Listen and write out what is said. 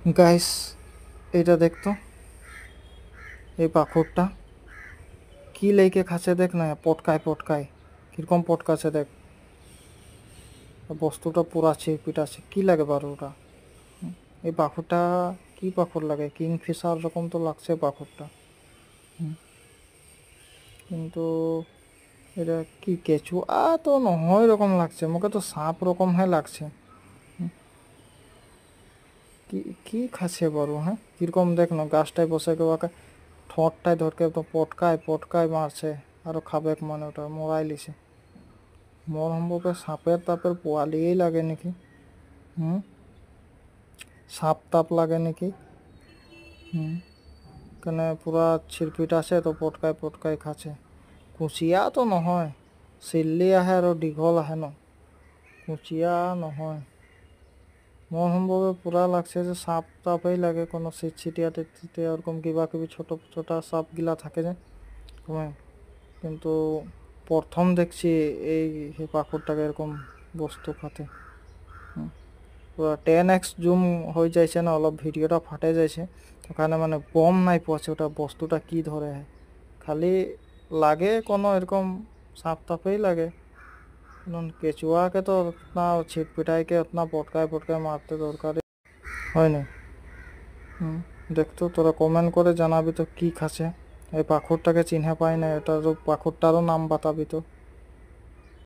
Guys, এটা দেখতো, এই পাথরটা কি লেকে খাচ্ছে দেখ না, পটকায় পটকায় কিরকম পটকাছে দেখ। বস্তুটা পুরা চিরপিট আছে, কি লাগে বারো ওটা। এই পাথরটা কি পাথর লাগে, কিংফিশার রকম তো লাগছে পাথরটা। কিন্তু এটা কি কেঁচুয়া তো নহয় রকম লাগছে, মোকে তো সাপ রকম হ্যাঁ লাগছে। কি কি খাচ্ছে বারো, হ্যাঁ কিরকম দেখ না, গাছটায় বসে ওকে ঠোঁটটায় ধরকে তো পটকায় পটকায় মারছে। আরো খাবে মানে ওটা মরাই লিছে। মোর সম্ভবে সাপের তাপের পোয়ালিই লাগে নাকি। হুম, সাপ তাপ লাগে নাকি। হুম, কেনে পুরা ছিরপিট আছে তো পটকাই পটকাই খাচ্ছে। কুচিয়া তো নহয়, চিল্লি আহে আৰু দীঘল আহে ন, কুচিয়া নহয়। মোৰ সম্ভৱে পুরা লাগছে যে সাপ তাপেই লাগে, কোনো চিটচিটিয়া টিটচিটিয়া ওরকম কিবা কিবি ছোট ছোটা সাপ গিলা থাকে যে কমে। কিন্তু প্রথম দেখছি এই পাখরটাকে এরকম বস্তু খাতে। পুরা 10x জুম হয়ে যাইছে না, অলপ ভিডিওটা ফাটে যাইছে, ওখানে মানে বম নাই পড়ছে ওটা বস্তুটা কি ধরে। খালি লাগে কোনো এরকম সাপ তাপেই লাগে। কেঁচুয়া के तो उतना छिट पिटाई के उतना पटकाए पटकाए मारते दरकार হয় না। দেখতো তোরা কমেন্ট করে জানাবি তো কি খাচ্ছে। এই পাখরটাকে চিনহে পাই না, এটারও পাখরটারও নাম বাতাবি তো।